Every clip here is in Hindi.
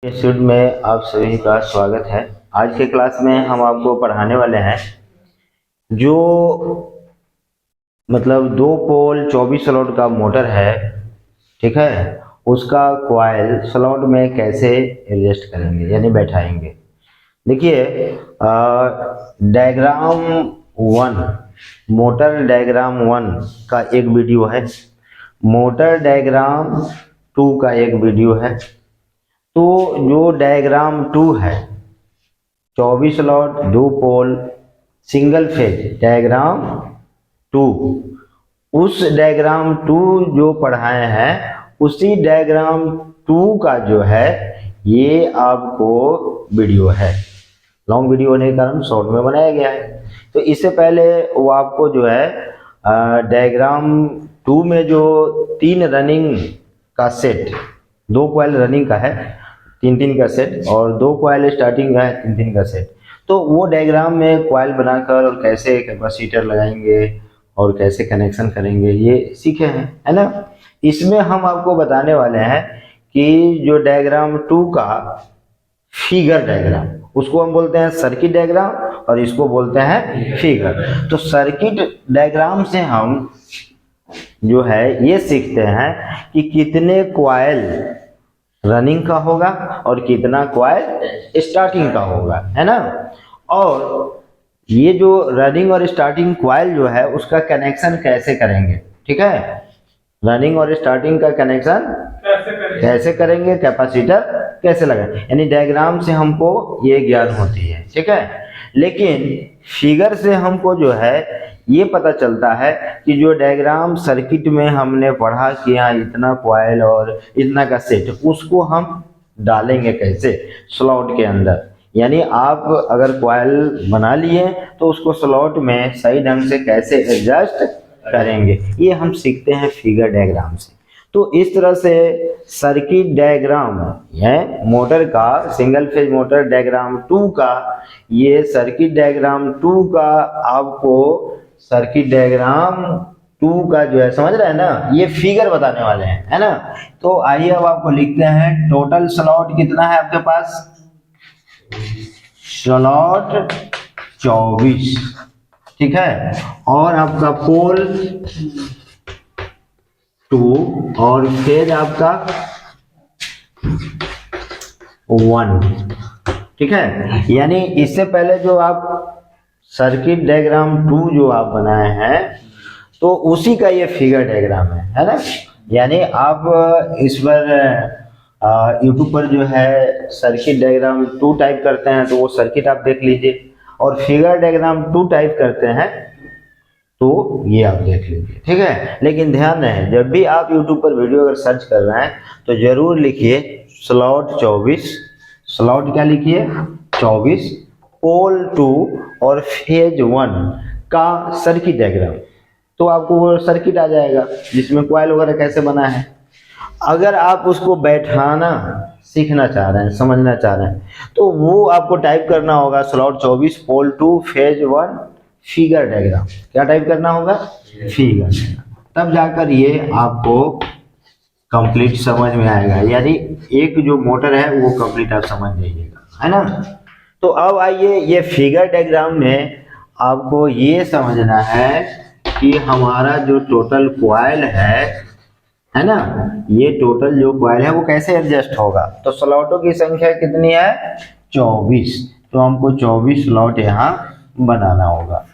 इंस्टीट्यूट में आप सभी का स्वागत है। आज के क्लास में हम आपको पढ़ाने वाले हैं जो मतलब 2 पोल 24 स्लॉट का मोटर है, ठीक है, उसका कॉइल स्लॉट में कैसे एडजस्ट करेंगे यानी बैठाएंगे। देखिए डायग्राम 1, मोटर डायग्राम 1 का एक वीडियो है, मोटर डायग्राम 2 का एक वीडियो है। तो जो डायग्राम 2 है 24 slot 2 pole single phase diagram 2, उस डायग्राम 2 जो पढ़ाए हैं उसी डायग्राम 2 का जो है ये आपको वीडियो है। लॉन्ग वीडियो होने के कारण शॉर्ट में बनाया गया है। तो इससे पहले वो आपको जो है डायग्राम 2 में जो 3 रनिंग का सेट, 2 कॉइल रनिंग का है 3 का सेट और 2 कॉइल स्टार्टिंग का है 3 का सेट। तो वो डायग्राम में कॉइल बनाकर और कैसे कैपेसिटर लगाएंगे और कैसे कनेक्शन करेंगे ये सीखे हैं, है ना। इसमें हम आपको बताने वाले हैं कि जो डायग्राम 2 का फिगर डायग्राम, उसको हम बोलते हैं सर्किट डायग्राम और इसको बोलते हैं फिगर। तो सर्किट डायग्राम से हम जो है ये सीखते हैं कि कितने कॉइल रनिंग का होगा और कितना कॉइल स्टार्टिंग का होगा, है ना। और ये जो रनिंग और स्टार्टिंग कॉइल जो है उसका कनेक्शन कैसे करेंगे, ठीक है, रनिंग और स्टार्टिंग का कनेक्शन कैसे करेंगे, कैपेसिटर कैसे लगाएंगे, यानी डायग्राम से हमको ये ज्ञान होती है, ठीक है। लेकिन फिगर से हमको जो है ये पता चलता है कि जो डायग्राम सर्किट में हमने पढ़ा कि यहाँ इतना कॉइल और इतना का सेट, उसको हम डालेंगे कैसे स्लॉट के अंदर। यानी आप अगर कॉइल बना लिए तो उसको स्लॉट में सही ढंग से कैसे एडजस्ट करेंगे, ये हम सीखते हैं फिगर डायग्राम से। तो इस तरह से सर्किट डायग्राम है मोटर का, सिंगल फेज मोटर डायग्राम 2 का, ये सर्किट डायग्राम 2 का आपको सर्किट डायग्राम 2 का जो है समझ रहे हैं ना, ये फिगर बताने वाले हैं, है ना। तो आइए अब आपको लिखते हैं टोटल स्लॉट कितना है आपके पास, स्लॉट 24, ठीक है, और आपका पोल 2 और फेज आपका 1, ठीक है। यानी इससे पहले जो आप सर्किट डायग्राम 2 जो आप बनाए हैं तो उसी का ये फिगर डायग्राम है ना। यानी आप इस पर यूट्यूब पर जो है सर्किट डायग्राम 2 टाइप करते हैं तो वो सर्किट आप देख लीजिए, और फिगर डायग्राम 2 टाइप करते हैं तो ये आप देख लीजिए, ठीक है। लेकिन ध्यान रहे जब भी आप यूट्यूब पर वीडियो अगर सर्च कर रहे हैं तो जरूर लिखिए स्लॉट 24, स्लॉट क्या लिखिए 24, पोल 2 और फेज 1 का सर्किट डायग्राम, तो आपको वो सर्किट आ जाएगा जिसमें कॉइल वगैरह कैसे बना है। अगर आप उसको बैठाना सीखना चाह रहे हैं, समझना चाह रहे हैं, तो वो आपको टाइप करना होगा स्लॉट 24 पोल 2 फेज 1 फिगर डायग्राम। क्या टाइप करना होगा, फिगर, तब जाकर ये आपको कंप्लीट समझ में आएगा। यानी एक जो मोटर है वो कंप्लीट आप समझ जाइएगा, है ना। तो अब आइए ये फिगर डायग्राम में आपको ये समझना है कि हमारा जो टोटल कॉइल है ना, ये टोटल जो कॉइल है वो कैसे एडजस्ट होगा। तो स्लॉटों की संख्या कितनी है 24, तो हमको 24 स्लॉट यहाँ बनाना होगा।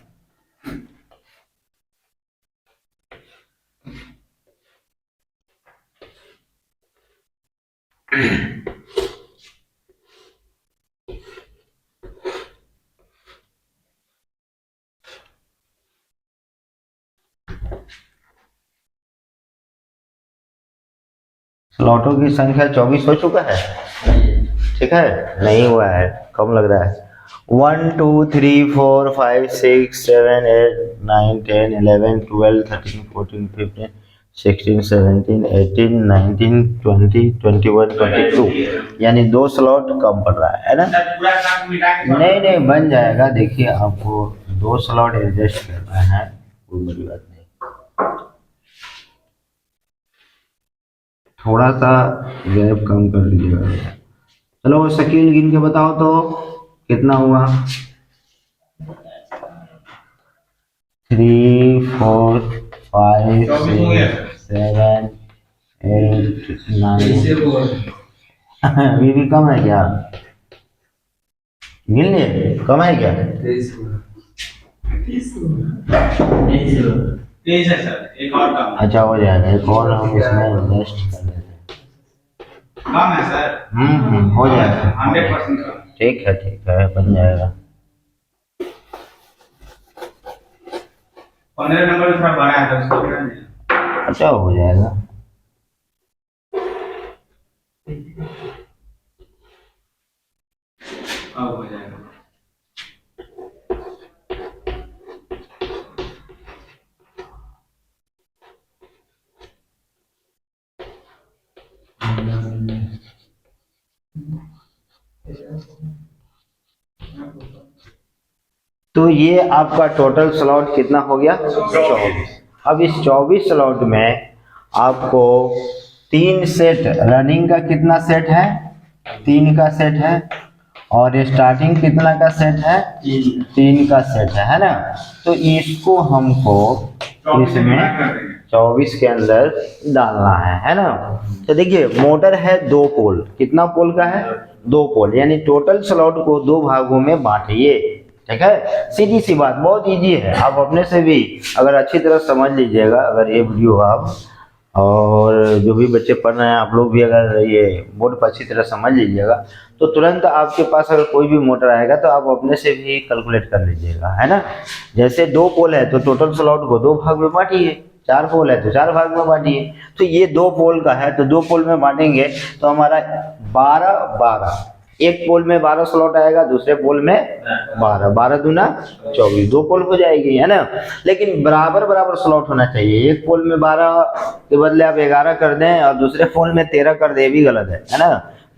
स्लॉटों की संख्या 24 हो चुका है, ठीक है, नहीं हुआ है, कम लग रहा है। 1 2 3 4 5 6 7 8 9 10 11 12 13 14 15 16 17 18 19 20 21 22, यानी 2 स्लॉट कम पड़ रहा है ना। नहीं नहीं बन जाएगा, देखिए आपको 2 स्लॉट एडजस्ट करना है, कोई बड़ी बात नहीं, थोड़ा सा गैप कम कर लीजिएगा। चलो शकील गिन के बताओ तो कितना हुआ। 3 4 5 6 7 8 9 अभी भी कम है क्या? गिन लिए कम है क्या? 23 है सर, एक और कम है। अच्छा हो जाएगा, एक और हम इसमें इन्वेस्ट कर देते हैं। कम है सर। हो जाएगा 100% कम। ठीक है बन जाएगा। 15 नंबर थोड़ा बड़ा है तो उसको गिरा देना। अच्छा हो जाएगा। अब हो जाएगा। तो ये आपका टोटल स्लॉट कितना हो गया? 24। अब इस 24 स्लॉट में आपको 3 सेट रनिंग का कितना सेट है? 3 का सेट है। और स्टार्टिंग कितना का सेट है? 3 का सेट है ना। तो इसको हमको इसमें 24 के अंदर डालना है ना। तो देखिए मोटर है 2 पोल, कितना पोल का है? 2 पोल, यानी टोटल स्लॉट को 2 भागों में बांटिए। ठीक है, सीधी सी बात, बहुत इजी है। आप अपने से भी अगर अच्छी तरह समझ लीजिएगा, अगर ये वीडियो आप और जो भी बच्चे पढ़ रहे हैं आप लोग भी अगर ये बोर्ड पर अच्छी तरह समझ लीजिएगा तो तुरंत आपके पास अगर कोई भी मोटर आएगा तो आप अपने से भी कैलकुलेट कर लीजिएगा, है ना। जैसे 2 पोल है तो टोटल स्लॉट को 2 भाग में बांटिए, 4 पोल है तो 4 भाग में बांटिए। तो ये 2 पोल का है तो 2 पोल में बांटेंगे तो हमारा 12 एक पोल में 12 स्लॉट आएगा, दूसरे पोल में 12 दूना 24, 2 पोल हो जाएगी, है ना। लेकिन बराबर स्लॉट होना चाहिए। एक पोल में 12 के बदले आप 11 कर दें और दूसरे पोल में 13 कर दें, भी गलत है ना।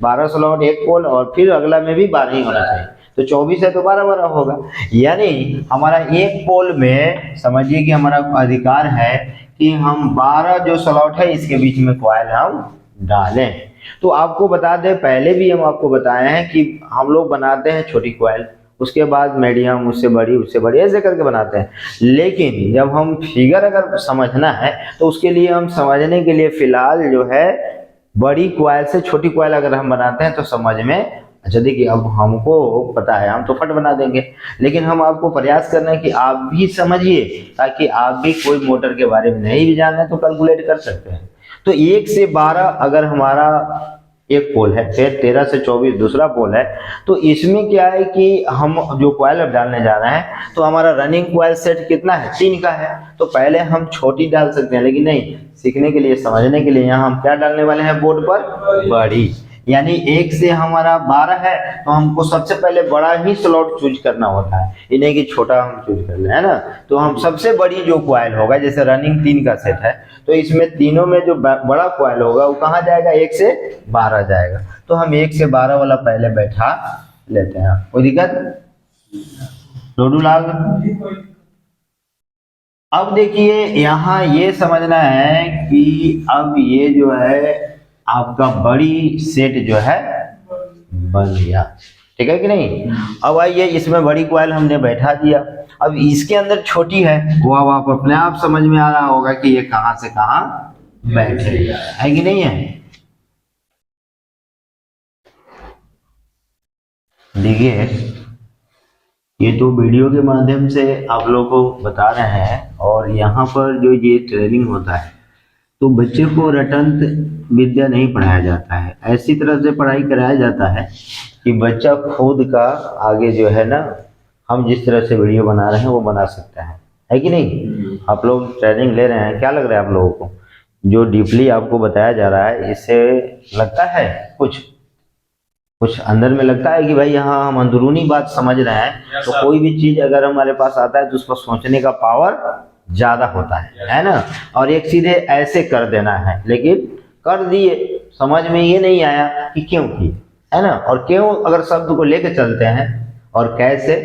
12 स्लॉट एक पोल और फिर अगला में भी 12 ही होना चाहिए। तो 24 है तो 12 होगा। यानी हमारा एक पोल में समझिए कि हमारा अधिकार है कि हम 12 जो स्लॉट है इसके बीच में कॉइल हम डालें। तो आपको बता दें, पहले भी हम आपको बताए हैं कि हम लोग बनाते हैं छोटी कॉइल, उसके बाद मीडियम, उससे बड़ी ऐसे करके बनाते हैं। लेकिन जब हम फिगर अगर समझना है तो उसके लिए हम समझने के लिए फिलहाल जो है बड़ी कॉइल से छोटी कॉइल अगर हम बनाते हैं तो समझ में अच्छा। देखिए अब हमको पता है, हम तो फट बना देंगे, लेकिन हम आपको प्रयास कर रहे हैं कि आप भी समझिए ताकि आप भी कोई मोटर के बारे में नहीं भी जाने तो कैलकुलेट कर सकते हैं। तो 1 से 12 अगर हमारा एक पोल है, फिर 13 से 24 दूसरा पोल है, तो इसमें क्या है कि हम जो कॉइल अब डालने जा रहे हैं तो हमारा रनिंग कॉइल सेट कितना है? 3 का है। तो पहले हम छोटी डाल सकते हैं, लेकिन नहीं, सीखने के लिए, समझने के लिए यहाँ हम क्या डालने वाले हैं बोर्ड पर? बड़ी। यानी 1 से हमारा 12 है तो हमको सबसे पहले बड़ा ही स्लॉट चूज करना होता है, ये नहीं कि छोटा हम चूज कर ले, है ना। तो हम सबसे बड़ी जो कॉइल होगा, जैसे रनिंग 3 का सेट है तो इसमें तीनों में जो बड़ा कॉइल होगा वो कहाँ जाएगा? 1 से 12 जाएगा। तो हम 1 से 12 वाला पहले बैठा लेते हैं। कोई दिक्कत? डोडू लाल, अब देखिए यहाँ ये समझना है कि अब ये जो है आपका बड़ी सेट जो है बन गया, ठीक है कि नहीं। अब आइए इसमें बड़ी कॉइल हमने बैठा दिया, अब इसके अंदर छोटी है वो अब आप अपने आप समझ में आ रहा होगा कि ये कहां से कहां बैठे है कि नहीं है। देखिए ये तो वीडियो के माध्यम से आप लोगों को बता रहे हैं और यहाँ पर जो ये ट्रेनिंग होता है तो बच्चे को रटंत विद्या नहीं पढ़ाया जाता है, ऐसी तरह से पढ़ाई कराया जाता है कि बच्चा खुद का आगे जो है ना, हम जिस तरह से वीडियो बना रहे हैं वो बना सकता है कि नहीं। आप लोग ट्रेनिंग ले रहे हैं, क्या लग रहा है आप लोगों को? जो डीपली आपको बताया जा रहा है इससे लगता है कुछ अंदर में लगता है कि भाई यहाँ हम अंदरूनी बात समझ रहे हैं। तो कोई भी चीज अगर हमारे पास आता है तो उस पर सोचने का पावर ज्यादा होता है ना। और एक सीधे ऐसे कर देना है, लेकिन कर दिए, समझ में ये नहीं आया कि क्यों किए, है ना। और क्यों अगर शब्द को लेके चलते हैं और कैसे,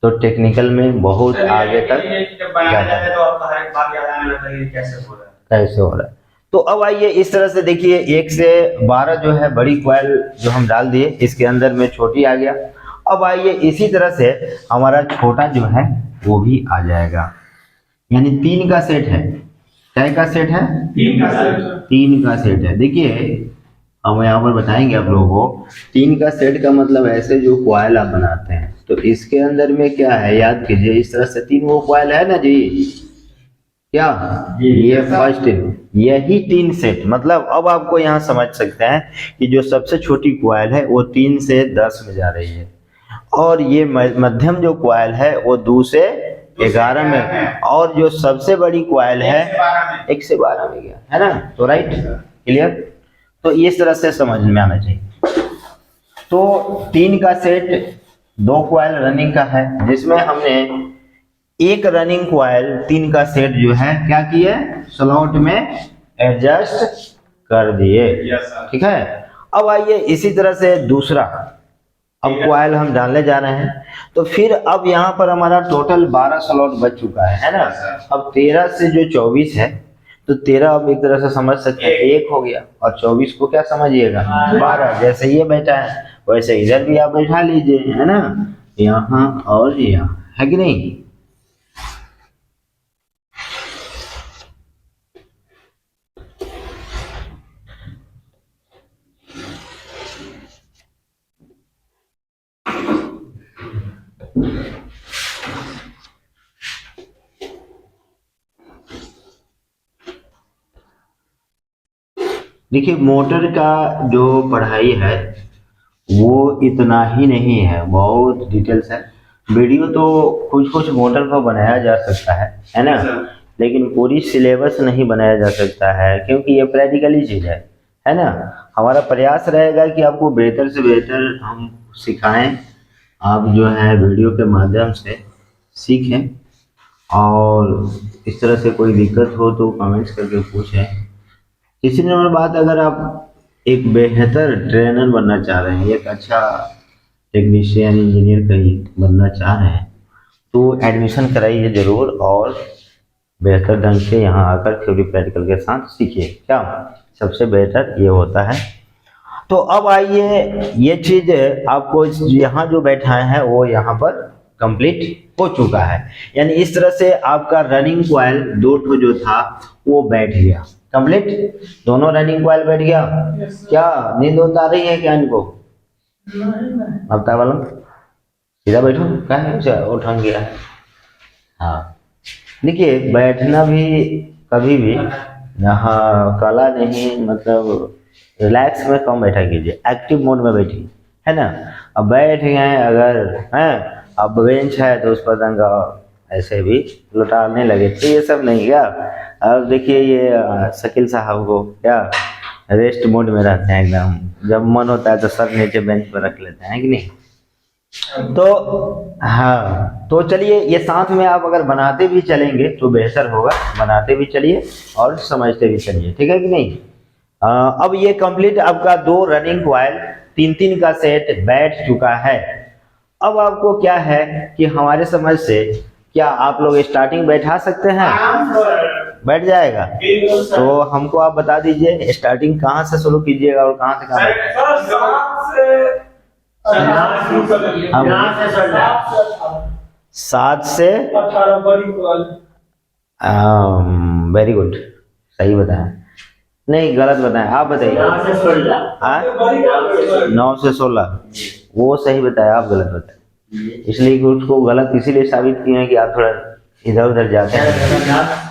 तो टेक्निकल में बहुत आगे तक जब बनाया जाता है तो आपको हर एक बात याद आने लगता है कि कैसे हो रहा है। कैसे हो रहा है। तो अब आइए इस तरह से देखिए 1 से 12 जो है बड़ी कॉइल जो हम डाल दिए, इसके अंदर में छोटी आ गया। अब आइए इसी तरह से हमारा छोटा जो है वो भी आ जाएगा, यानी 3 का सेट है। क्या का सेट है? 3 का सेट है। देखिए हम यहाँ पर बताएंगे आप लोगों को, 3 का सेट का मतलब ऐसे जो कॉइल आप बनाते हैं तो इसके अंदर में क्या है, याद कीजिए इस तरह से 3 वो कॉइल है ना जी, क्या ये फर्स्ट यही 3 सेट, मतलब अब आपको यहाँ समझ सकते हैं कि जो सबसे छोटी कॉइल है वो 3 से 10 में जा रही है, और ये मध्यम जो कॉइल है वो 2 से 11 में, और जो सबसे बड़ी कॉइल है 1 से 12 में गया है ना। तो राइट, क्लियर। तो इस तरह से समझ में आना चाहिए। तो 3 का सेट 2 कॉइल रनिंग का है, जिसमें हमने एक रनिंग कॉइल 3 का सेट जो है क्या किए, स्लॉट में एडजस्ट कर दिए, ठीक है। अब आइए इसी तरह से दूसरा, अब कॉइल हम डालने जा रहे हैं, तो फिर अब यहाँ पर हमारा टोटल 12 स्लॉट बच चुका है ना। अब 13 से जो 24 है, तो 13 अब एक तरह से समझ सकते हैं 1 हो गया, और 24 को क्या समझिएगा 12, जैसे ये बैठा है वैसे इधर भी आप बैठा लीजिए, है ना, यहाँ और यहाँ, है कि नहीं। देखिए मोटर का जो पढ़ाई है वो इतना ही नहीं है, बहुत डिटेल्स है। वीडियो तो कुछ कुछ मोटर का बनाया जा सकता है ना, लेकिन पूरी सिलेबस नहीं बनाया जा सकता है, क्योंकि ये प्रैक्टिकली चीज़ है ना। हमारा प्रयास रहेगा कि आपको बेहतर से बेहतर हम सिखाएं, आप जो है वीडियो के माध्यम से सीखें, और इस तरह से कोई दिक्कत हो तो कमेंट्स करके पूछें। तीसरी नंबर बात, अगर आप एक बेहतर ट्रेनर बनना चाह रहे हैं, एक अच्छा टेक्नीशियन इंजीनियर कहीं बनना चाह रहे हैं, तो एडमिशन कराइए ज़रूर, और बेहतर ढंग से यहाँ आकर थ्योरी प्रैक्टिकल के साथ सीखिए, क्या सबसे बेहतर ये होता है। तो अब आइए ये चीज़ आपको यहाँ जो बैठाए हैं वो यहाँ पर कंप्लीट हो चुका है, यानी इस तरह से आपका रनिंग कॉइल 2 ठो जो था वो बैठ गया कंप्लीट, दोनों रनिंग कॉइल बैठ गया। क्या नींद आ रही है क्या इनको? अब क्या बोलो, सीधा बैठो, क्या है उठा गया है। हाँ देखिए, बैठना भी कभी भी यहाँ काला नहीं, मतलब रिलैक्स में कम बैठा कीजिए, एक्टिव मोड में बैठिए, है ना। अब बैठ गए अगर हैं, अब बेंच है तो उस पर दंगा ऐसे भी लुटाने लगे, तो ये सब नहीं क्या। अब देखिए ये शकील साहब को क्या रेस्ट मोड में रहते हैं एकदम, जब मन होता है तो सर नीचे बेंच पर रख लेते हैं कि नहीं। तो हाँ, तो चलिए ये साथ में आप अगर बनाते भी चलेंगे तो बेहतर होगा, बनाते भी चलिए और समझते भी चलिए, ठीक है कि नहीं। अब ये कंप्लीट आपका 2 रनिंग कॉइल 3-3 का सेट बैठ चुका है। अब आपको क्या है कि हमारे समझ से क्या आप लोग स्टार्टिंग बैठा सकते हैं? बैठ जाएगा। तो हमको आप बता दीजिए स्टार्टिंग कहाँ से शुरू कीजिएगा और कहाँ से कहाँ? 7 से 18। वेरी गुड, सही बताया, नहीं गलत बताया, आप बताइए। 9 से 16, वो सही बताया, आप गलत बताए, इसलिए कि उसको गलत इसीलिए साबित किए हैं कि आप थोड़ा इधर उधर जाते हैं।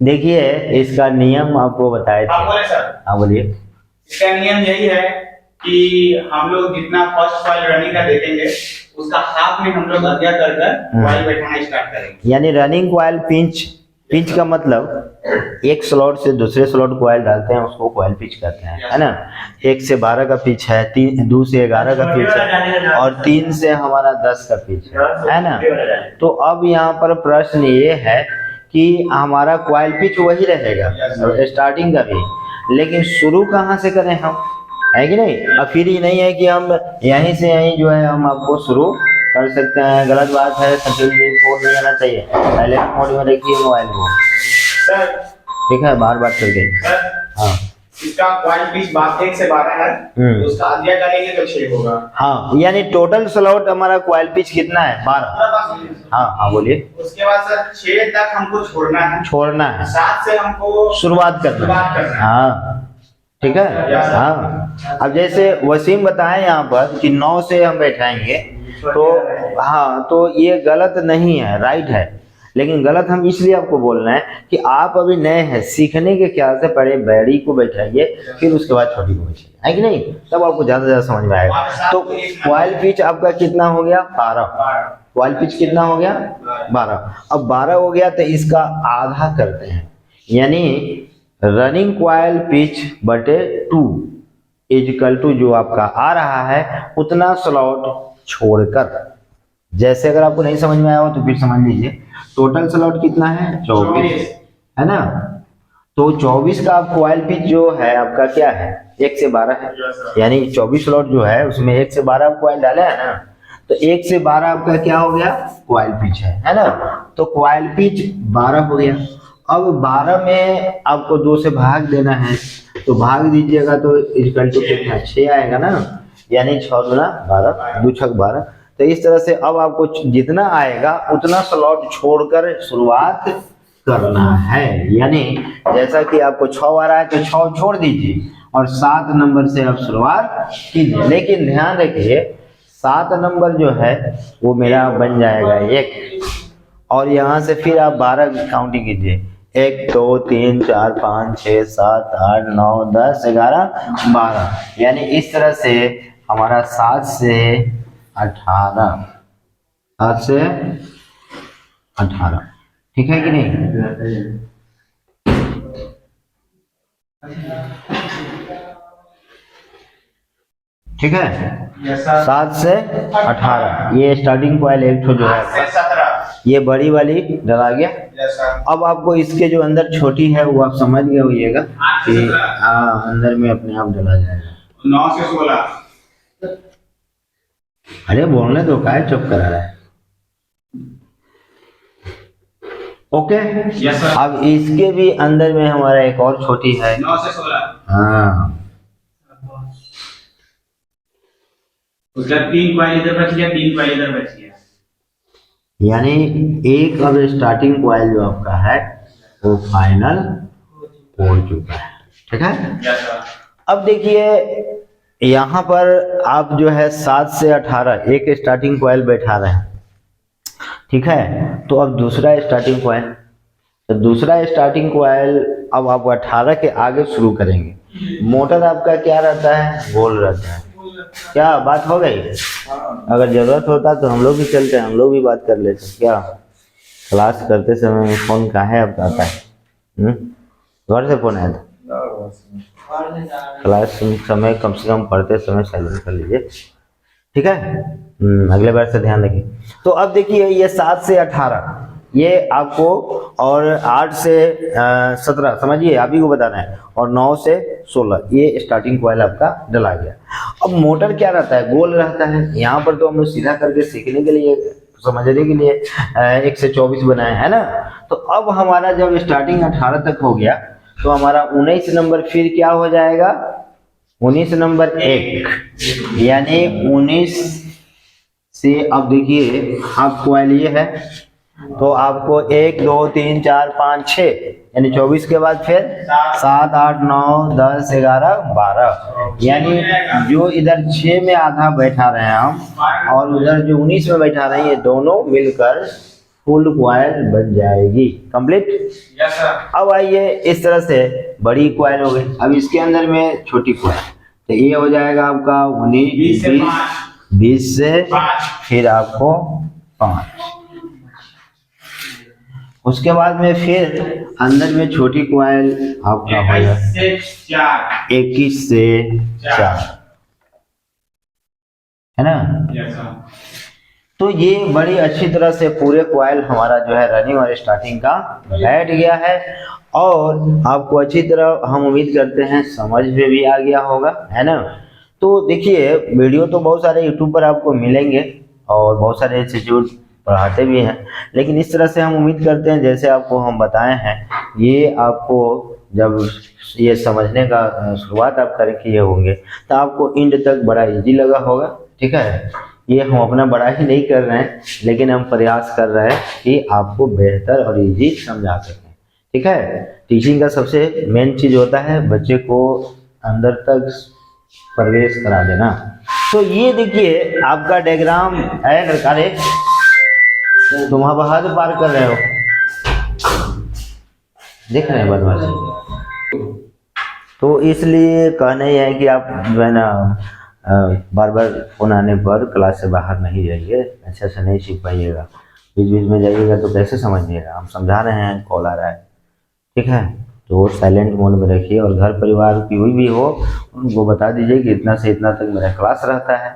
देखिए इसका नियम आपको बताए थे। हाँ बोलिए। इसका नियम यही है कि हम लोग जितना फर्स्ट कॉइल रनिंग का देखेंगे उसका हाफ में हम लोग अज्ञा कर कॉइल बैठाना स्टार्ट करेंगे। यानी रनिंग कॉइल पिंच का मतलब एक स्लॉट से दूसरे स्लॉट कॉइल डालते हैं, उसको कॉइल पिच कहते हैं, है ना। 1 से 12 का पिच है, 2 से 11 का पिच है, और 3 से हमारा 10 का पिच है ना। तो अब यहाँ पर प्रश्न ये है कि हमारा कॉइल पिच वही रहेगा स्टार्टिंग का भी, लेकिन शुरू कहाँ से करें हम, है कि नहीं। अब फिर ही नहीं है कि हम यहीं से यहीं जो है हम आपको शुरू कर सकते हैं, गलत बात है। सचिन जी फोन नहीं आना चाहिए, पहले मोड में रखिए मोबाइल को। ठीक है, बार बार चल गई। सर हाँ इसका कॉइल पिच 1 से 12 है, तो उसका अदला करेंगे तो 6 होगा। हाँ, यानी टोटल स्लॉट हमारा कॉइल पिच कितना है? 12। हाँ हाँ बोलिए। उसके बाद सर 6 तक हमको छोड़ना है, 7 से हमको शुरुआत करना है। हाँ ठीक है। हाँ, अब जैसे वसीम बताए यहाँ पर कि 9 से हम बैठाएंगे, तो हाँ तो ये गलत नहीं है, राइट है। लेकिन गलत हम इसलिए आपको बोल रहे हैं कि आप अभी नए हैं, सीखने के ख्याल से पहले बड़ी को बैठाइए, फिर उसके बाद छोटी को बैठाइए, है कि नहीं? तब आपको ज्यादा समझ में आएगा। तो कॉइल पिच आपका कितना हो गया? 12। कॉइल पिच कितना हो गया? 12। अब 12 हो गया तो इसका आधा करते हैं, यानी रनिंग कॉइल पिच बटे 2 इजकल टू जो आपका आ रहा है उतना स्लॉट छोड़कर। जैसे अगर आपको नहीं समझ में आया हो तो फिर समझ लीजिए। टोटल स्लॉट कितना है? 24, है ना? तो 24 का आप कॉइल पिच जो है आपका क्या है? 1 से 12 है, यानी 24 स्लॉट जो है उसमें 1 से 12 कॉइल डाले है ना, तो 1 से 12 आपका क्या हो गया? कॉइल पिच है ना? तो कॉइल पिच 12 हो गया। अब 12 में आपको 2 से भाग देना है, तो भाग दीजिएगा तो इक्वल टू कितना? 6 आएगा ना, यानी 6 दूना 12, 2 छक 12। तो इस तरह से अब आपको जितना आएगा उतना स्लॉट छोड़कर शुरुआत करना है। यानी जैसा कि आपको 6 आ रहा है तो 6 छोड़ दीजिए और 7 नंबर से आप शुरुआत कीजिए। लेकिन ध्यान रखिए 7 नंबर जो है वो मेरा बन जाएगा 1, और यहाँ से फिर आप 12 की काउंटिंग कीजिए। 1 2 3 4 5 6 7 8 9 10 11 12, यानी इस तरह से हमारा 7 से 18, 7 से 18, ठीक है कि नहीं? ठीक है, 7 से 18 ये स्टार्टिंग कॉइल एक ठो जो है 17 ये बड़ी वाली डला गया। अब आपको इसके जो अंदर छोटी है वो आप समझ गए होइएगा कि हाँ अंदर में अपने आप डला जाएगा। 9 से 16। अरे बोलने तो काय चुप करा रहा है। Okay yes sir. अब इसके भी अंदर में हमारा एक और छोटी है 9 से 16। हाँ, उसका 3 कॉइल इधर बच गया, 3 कॉइल इधर बच गया, यानी एक अब स्टार्टिंग कॉइल जो आपका है वो फाइनल हो चुका है। ठीक है, यस सर। अब देखिए यहाँ पर आप जो है 7 से 18 एक स्टार्टिंग कॉइल बैठा रहे हैं, ठीक है। तो अब दूसरा स्टार्टिंग कॉइल, तो दूसरा स्टार्टिंग कॉइल अब आप 18 के आगे शुरू करेंगे। मोटर आपका क्या रहता है? गोल रहता है। क्या बात हो गई? अगर जरूरत होता तो हम लोग भी चलते हैं, हम लोग भी बात कर लेते। क्या क्लास करते समय फोन कहाँ आपका आता है? घर से फोन आया था? क्लास समय कम से कम पढ़ते समय साइलेंट कर लीजिए, ठीक है। अगले बार से ध्यान रखिए। तो अब देखिए ये 7 से 18 ये आपको, और 8 से 17 समझिए आप ही को बताना है, और 9 से 16 ये स्टार्टिंग कॉइल आपका डला गया। अब मोटर क्या रहता है? गोल रहता है। यहाँ पर तो हम लोग सीधा करके सीखने के लिए, समझने के लिए 1 से 24 बनाए है ना। तो अब हमारा जब स्टार्टिंग 18 तक हो गया तो हमारा 19 नंबर फिर क्या हो जाएगा? 19 नंबर 1, यानी 19 से अब देखिए आप कॉइल ये है तो आपको 1 2 3 4 5 6 यानी 24 के बाद फिर 7 8 9 10 11 12, यानी जो इधर 6 में आधा बैठा रहे हैं हम और उधर जो 19 में बैठा रहे हैं, ये दोनों मिलकर फुल कॉइल बन जाएगी, कंप्लीट। Yes sir. अब आइए इस तरह से बड़ी कॉइल हो गई, अब इसके अंदर में छोटी कॉइल, तो ये हो जाएगा आपका 20 से 5, फिर आपको 5। उसके बाद में फिर अंदर में छोटी कॉइल आपका हो जाएगा 21 से 4, है ना। Yes sir. तो ये बड़ी अच्छी तरह से पूरे कॉइल हमारा जो है रनिंग और स्टार्टिंग का बैठ गया है, और आपको अच्छी तरह हम उम्मीद करते हैं समझ में भी आ गया होगा, है ना। तो देखिए वीडियो तो बहुत सारे यूट्यूब पर आपको मिलेंगे और बहुत सारे इंस्टीट्यूट पढ़ाते भी हैं। लेकिन इस तरह से हम उम्मीद करते हैं जैसे आपको हम बताए हैं, ये आपको जब ये समझने का शुरुआत आप करके किए होंगे तो आपको एंड तक बड़ा इजी लगा होगा। ठीक है, ये हम अपना बड़ा ही नहीं कर रहे हैं, लेकिन हम प्रयास कर रहे हैं कि आपको बेहतर और इजी समझा सकें। ठीक है, टीचिंग का सबसे मेन चीज़ होता है बच्चे को अंदर तक प्रवेश करा देना। तो ये देखिए आपका डायग्राम है। अरे तुम बहादुर पार कर रहे हो, देख रहे हैं बदमाशी। तो इसलिए कहना ही है कि आप जो है ना बार बार फोन आने पर क्लास से बाहर नहीं जाइए, अच्छा से नहीं सीख पाइएगा। बीच बीच में जाइएगा तो कैसे समझिएगा, हम समझा रहे हैं, कॉल आ रहा है। ठीक है, तो साइलेंट मोड में रखिए और घर परिवार की हुई भी हो उनको बता दीजिए कि इतना से इतना तक मेरा क्लास रहता है।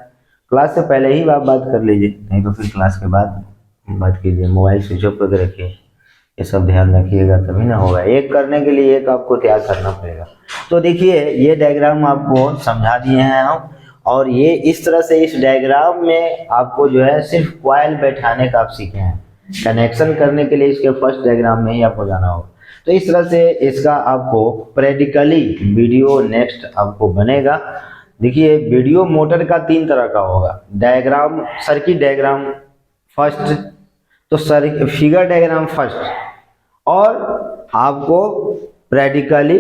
क्लास से पहले ही आप बात कर लीजिए, नहीं तो फिर क्लास के बाद बात कीजिए। मोबाइल स्विच ऑफ करके रखिए, ये सब ध्यान रखिएगा तभी ना होगा। एक करने के लिए एक आपको तैयार करना पड़ेगा। तो देखिए ये डायग्राम आपको समझा दिए हैं हम, और ये इस तरह से इस डायग्राम में आपको जो है सिर्फ कॉइल बैठाने का आप सीखे हैं। कनेक्शन करने के लिए इसके फर्स्ट डायग्राम में ही आपको जाना होगा। तो इस तरह से इसका आपको प्रैक्टिकली वीडियो नेक्स्ट आपको बनेगा। देखिए वीडियो मोटर का 3 तरह का होगा। डायग्राम, सर्किट डायग्राम फर्स्ट, तो फिगर डायग्राम फर्स्ट, और आपको प्रैक्टिकली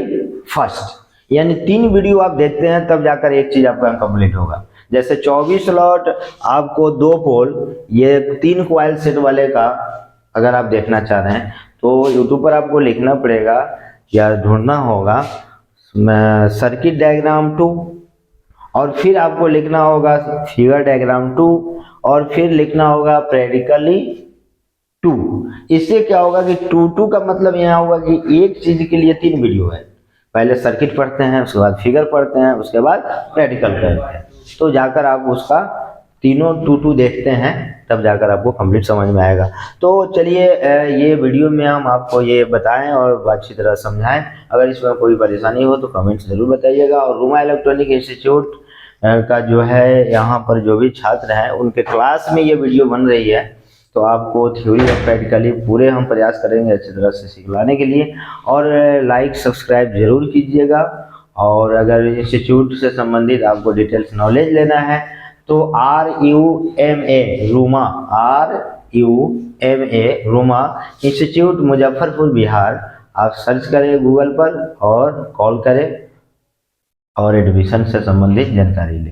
फर्स्ट। यानी 3 वीडियो आप देखते हैं तब जाकर एक चीज आपका कंप्लीट होगा। जैसे 24 स्लॉट आपको 2 पोल, ये 3 कॉइल सेट वाले का अगर आप देखना चाह रहे हैं तो यूट्यूब पर आपको लिखना पड़ेगा या ढूंढना होगा सर्किट डायग्राम 2, और फिर आपको लिखना होगा फिगर डायग्राम 2, और फिर लिखना होगा प्रैक्टिकली 2। इससे क्या होगा कि 2 का मतलब यहाँ होगा कि एक चीज के लिए 3 वीडियो है। पहले सर्किट पढ़ते हैं, उसके बाद फिगर पढ़ते हैं, उसके बाद प्रैक्टिकल करते हैं। तो जाकर आप उसका तीनों 2 देखते हैं तब जाकर आपको कंप्लीट समझ में आएगा। तो चलिए ये वीडियो में हम आपको ये बताएं और अच्छी तरह समझाएं। अगर इसमें कोई परेशानी हो तो कमेंट जरूर बताइएगा। और रूमा इलेक्ट्रॉनिक इंस्टीट्यूट का जो है यहाँ पर जो भी छात्र हैं उनके क्लास में ये वीडियो बन रही है, तो आपको थ्योरी और प्रैक्टिकली पूरे हम प्रयास करेंगे अच्छी तरह से सिखलाने के लिए। और लाइक सब्सक्राइब जरूर कीजिएगा। और अगर इंस्टीट्यूट से संबंधित आपको डिटेल्स नॉलेज लेना है तो RUMA रूमा इंस्टीट्यूट मुजफ्फरपुर बिहार आप सर्च करें गूगल पर और कॉल करें और एडमिशन से संबंधित जानकारी लें।